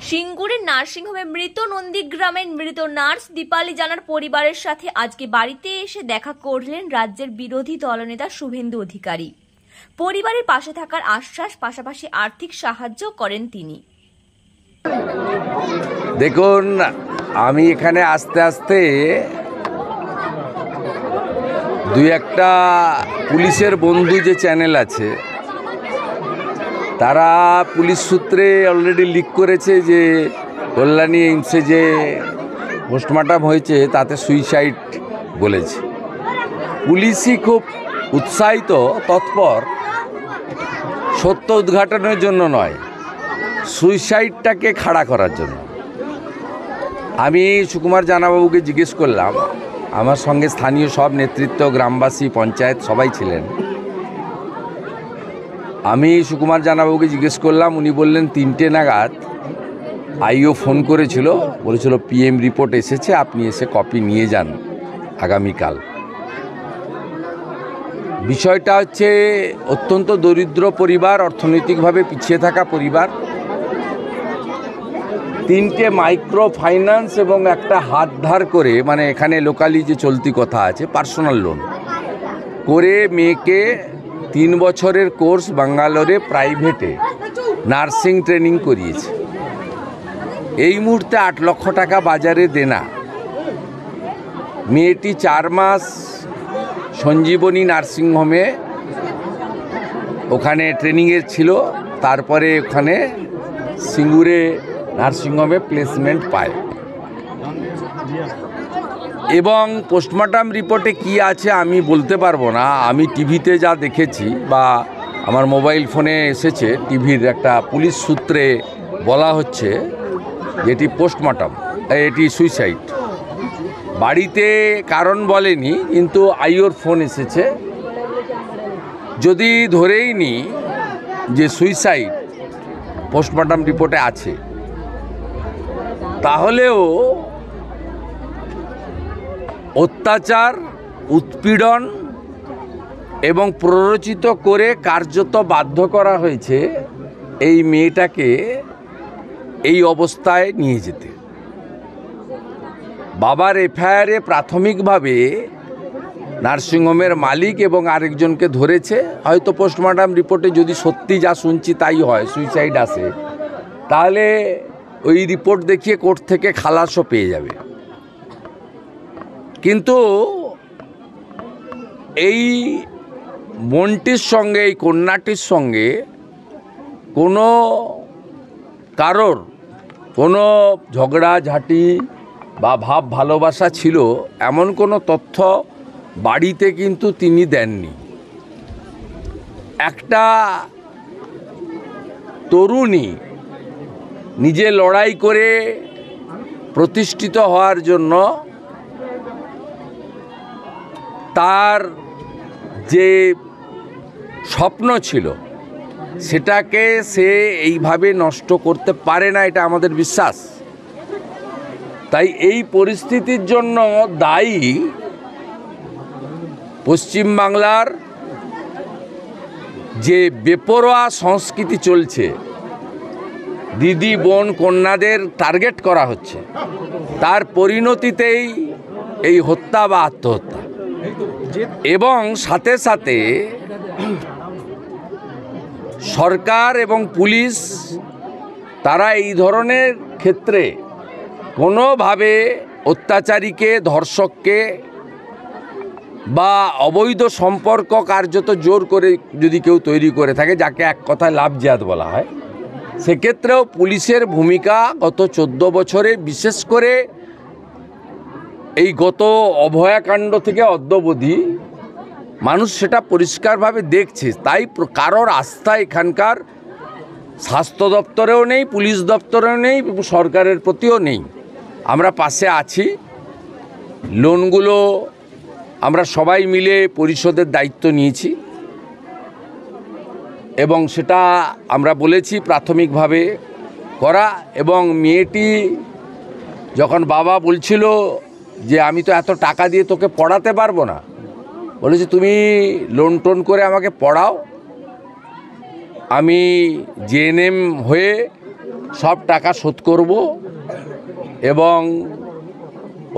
সিঙ্গুরের নার্সিংহোমে মৃত নন্দীগ্রামের মৃত নার্স দীপালি জানার পরিবারের সাথে আজকে বাড়িতে এসে দেখা করলেন রাজ্যের বিরোধী দলনেতা শুভেন্দু অধিকারী। পরিবারের পাশে থাকার আশ্বাস, পাশাপাশি আর্থিক সাহায্য করেন তিনি। দেখুন, আমি এখানে আস্তে আস্তে দুই একটা পুলিশের বন্ধু যে চ্যানেল আছে তারা পুলিশ সূত্রে অলরেডি লিক করেছে যে কল্যাণী এইমসে যে পোস্টমর্টম হয়েছে তাতে সুইসাইড বলেছে। পুলিশই খুব উৎসাহিত, তৎপর সত্য উদ্ঘাটনের জন্য নয়, সুইসাইডটাকে খাড়া করার জন্য। আমি সুকুমার জানাবাবুকে জিজ্ঞেস করলাম, আমার সঙ্গে স্থানীয় সব নেতৃত্ব, গ্রামবাসী, পঞ্চায়েত সবাই ছিলেন। আমি সুকুমার জানাবাবুকে জিজ্ঞেস করলাম, উনি বললেন 3টে নাগাদ আইও ফোন করেছিল, বলেছিল পিএম রিপোর্ট এসেছে, আপনি এসে কপি নিয়ে যান আগামীকাল। বিষয়টা হচ্ছে অত্যন্ত দরিদ্র পরিবার, অর্থনৈতিকভাবে পিছিয়ে থাকা পরিবার। 3টে মাইক্রো ফাইন্যান্স এবং একটা হাত ধার করে, মানে এখানে লোকালি যে চলতি কথা আছে পার্সোনাল লোন করে মেয়েকে 3 বছরের কোর্স ব্যাঙ্গালোরে প্রাইভেটে নার্সিং ট্রেনিং করিয়েছে। এই মুহূর্তে 8 লক্ষ টাকা বাজারে দেনা। মেয়েটি 4 মাস সঞ্জীবনী নার্সিংহোমে ওখানে ট্রেনিংয়ের ছিল, তারপরে ওখানে সিঙ্গুরে নার্সিংহোমে প্লেসমেন্ট পায়। এবং পোস্টমর্টম রিপোর্টে কি আছে আমি বলতে পারবো না। আমি টিভিতে যা দেখেছি বা আমার মোবাইল ফোনে এসেছে, টিভির একটা পুলিশ সূত্রে বলা হচ্ছে যেটি পোস্টমর্টম, এটি সুইসাইড। বাড়িতে কারণ বলেনি, কিন্তু আইওর ফোন এসেছে। যদি ধরেই নি যে সুইসাইড পোস্টমর্টম রিপোর্টে আছে, তাহলেও অত্যাচার, উৎপীড়ন এবং প্ররোচিত করে কার্যত বাধ্য করা হয়েছে এই মেয়েটাকে এই অবস্থায় নিয়ে যেতে। বাবার এফআইআরে প্রাথমিকভাবে নার্সিংহোমের মালিক এবং আরেকজনকে ধরেছে। হয়তো পোস্টমর্টম রিপোর্টে যদি সত্যি যা শুনছি তাই হয়, সুইসাইড আসে, তাহলে ওই রিপোর্ট দেখিয়ে কোর্ট থেকে খালাসও পেয়ে যাবে। কিন্তু এই বোনটির সঙ্গে, এই কন্যাটির সঙ্গে কোনো কারোর কোনো ঝগড়াঝাটি বা ভাব ভালোবাসা ছিল এমন কোনো তথ্য বাড়িতে কিন্তু তিনি দেননি। একটা তরুণী নিজে লড়াই করে প্রতিষ্ঠিত হওয়ার জন্য তার যে স্বপ্ন ছিল সেটাকে সে এইভাবে নষ্ট করতে পারে না, এটা আমাদের বিশ্বাস। তাই এই পরিস্থিতির জন্য দায়ী পশ্চিমবাংলার যে বেপরোয়া সংস্কৃতি চলছে, দিদি, বোন, কন্যাদের টার্গেট করা হচ্ছে, তার পরিণতিতেই এই হত্যা বা আত্মহত্যা। এবং সাথে সাথে সরকার এবং পুলিশ তারা এই ধরনের ক্ষেত্রে কোনোভাবে অত্যাচারীকে, ধর্ষককে বা অবৈধ সম্পর্ক কার্যত জোর করে যদি কেউ তৈরি করে থাকে, যাকে এক কথায় লাভ জিহাদ বলা হয়, সেক্ষেত্রেও পুলিশের ভূমিকা গত 14 বছরে, বিশেষ করে এই গত অভয়াকাণ্ড থেকে অদ্যাবধি মানুষ সেটা পরিষ্কারভাবে দেখছে। তাই কারোর আস্থা এখানকার স্বাস্থ্য দপ্তরেও নেই, পুলিশ দপ্তরেও নেই, সরকারের প্রতিও নেই। আমরা পাশে আছি। লোনগুলো আমরা সবাই মিলে পরিশোধের দায়িত্ব নিয়েছি এবং সেটা আমরা বলেছি প্রাথমিকভাবে করা। এবং মেয়েটি যখন বাবা বলছিল যে আমি তো এত টাকা দিয়ে তোকে পড়াতে পারবো না, বলেছি তুমি লোন টোন করে আমাকে পড়াও, আমি জেএনএম হয়ে সব টাকা শোধ করব এবং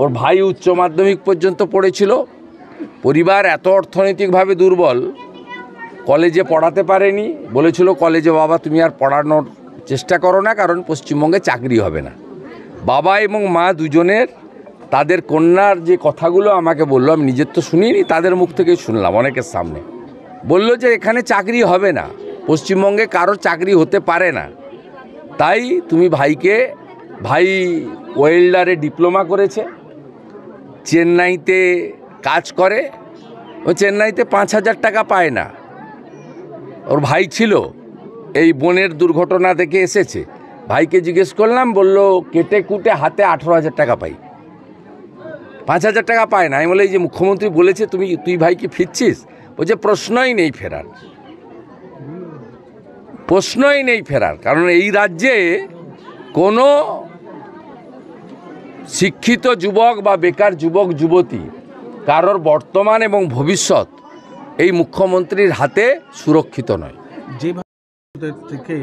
ওর ভাই উচ্চ মাধ্যমিক পর্যন্ত পড়েছিল। পরিবার এত অর্থনৈতিকভাবে দুর্বল, কলেজে পড়াতে পারেনি। বলেছিল কলেজে বাবা তুমি আর পড়ানোর চেষ্টা করো না, কারণ পশ্চিমবঙ্গে চাকরি হবে না। বাবা এবং মা দুজনের তাদের কন্যার যে কথাগুলো আমাকে বললো, আমি নিজের তো শুনিনি, তাদের মুখ থেকেই শুনলাম অনেকের সামনে। বলল যে এখানে চাকরি হবে না, পশ্চিমবঙ্গে কারো চাকরি হতে পারে না, তাই তুমি ভাই ওয়েল্ডারে ডিপ্লোমা করেছে, চেন্নাইতে কাজ করে। ও চেন্নাইতে 5,000 টাকা পায় না। ওর ভাই ছিল, এই বোনের দুর্ঘটনা দেখে এসেছে। ভাইকে জিজ্ঞেস করলাম, বলল কেটে কুটে হাতে 18,000 টাকা পাই, 5,000 টাকা পায় না। আমি বলে এই যে মুখ্যমন্ত্রী বলেছে তুই ভাইকে ফিরছিস, বলছে প্রশ্নই নেই ফেরার, কারণ এই রাজ্যে কোনো শিক্ষিত যুবক বা বেকার যুবক যুবতী কারোর বর্তমান এবং ভবিষ্যৎ এই মুখ্যমন্ত্রীর হাতে সুরক্ষিত নয়। যেভাবে থেকে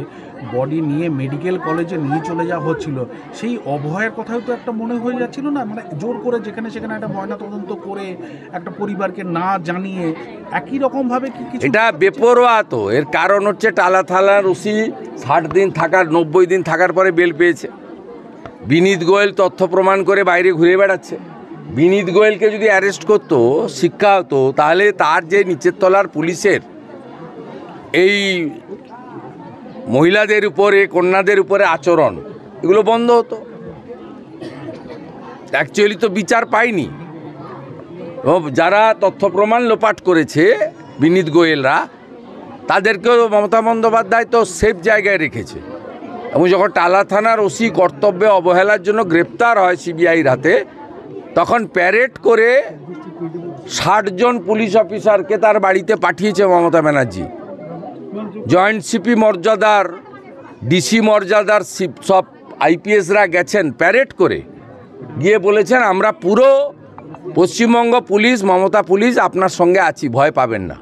বডি নিয়ে মেডিকেল কলেজে নিয়ে চলে যাওয়া হচ্ছিল, সেই অভয়ের কথাও তো একটা মনে হয়ে যাচ্ছিল না, মানে জোর করে যেখানে সেখানে একটা ময়নাতদন্ত করে একটা পরিবারকে না জানিয়ে একই রকমভাবে কি কিছু, এটা বেপরোয়া। তো এর কারণ হচ্ছে টালা থানার ওসি 60 দিন থাকার 90 দিন থাকার পরে বেল পেয়েছে। বিনীত গোয়েল তথ্য প্রমাণ করে বাইরে ঘুরে বেড়াচ্ছে। বিনীত গোয়েলকে যদি অ্যারেস্ট করতো, শিক্ষা হতো, তাহলে তার যে নিচের তলার পুলিশের এই মহিলাদের উপরে, কন্যাদের উপরে আচরণ, এগুলো বন্ধ হতো। অ্যাকচুয়ালি তো বিচার পায়নি। যারা তথ্য প্রমাণ লোপাট করেছে বিনীত গোয়েলরা, তাদেরকেও মমতা বন্দ্যোপাধ্যায় তো সেফ জায়গায় রেখেছে। এবং যখন টালা থানার ওসি কর্তব্যে অবহেলার জন্য গ্রেপ্তার হয় সিবিআইর হাতে, তখন প্যারেড করে 60 জন পুলিশ অফিসারকে তার বাড়িতে পাঠিয়েছে মমতা ব্যানার্জি। জয়েন্ট সিপি মর্যাদার, ডিসি মর্যাদার সব আইপিএসরা গেছেন প্যারেড করে, গিয়ে বলেছেন আমরা পুরো পশ্চিমবঙ্গ পুলিশ, মমতা পুলিশ আপনার সঙ্গে আছি, ভয় পাবেন না।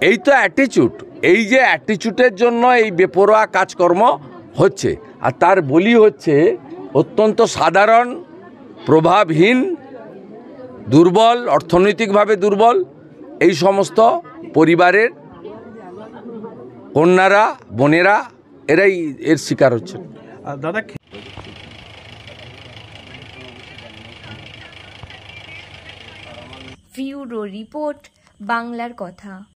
এই তো অ্যাটিচিউড। এই যে অ্যাটিচিউডের জন্য এই বেপরোয়া কাজকর্ম হচ্ছে। আর তার বলি হচ্ছে অত্যন্ত সাধারণ, প্রভাবহীন, দুর্বল, অর্থনৈতিকভাবে দুর্বল এই সমস্ত পরিবারের কন্যারা, বোনেরা, এরাই এর শিকার হচ্ছে। দাদা ব্যুরো রিপোর্ট, বাংলার কথা।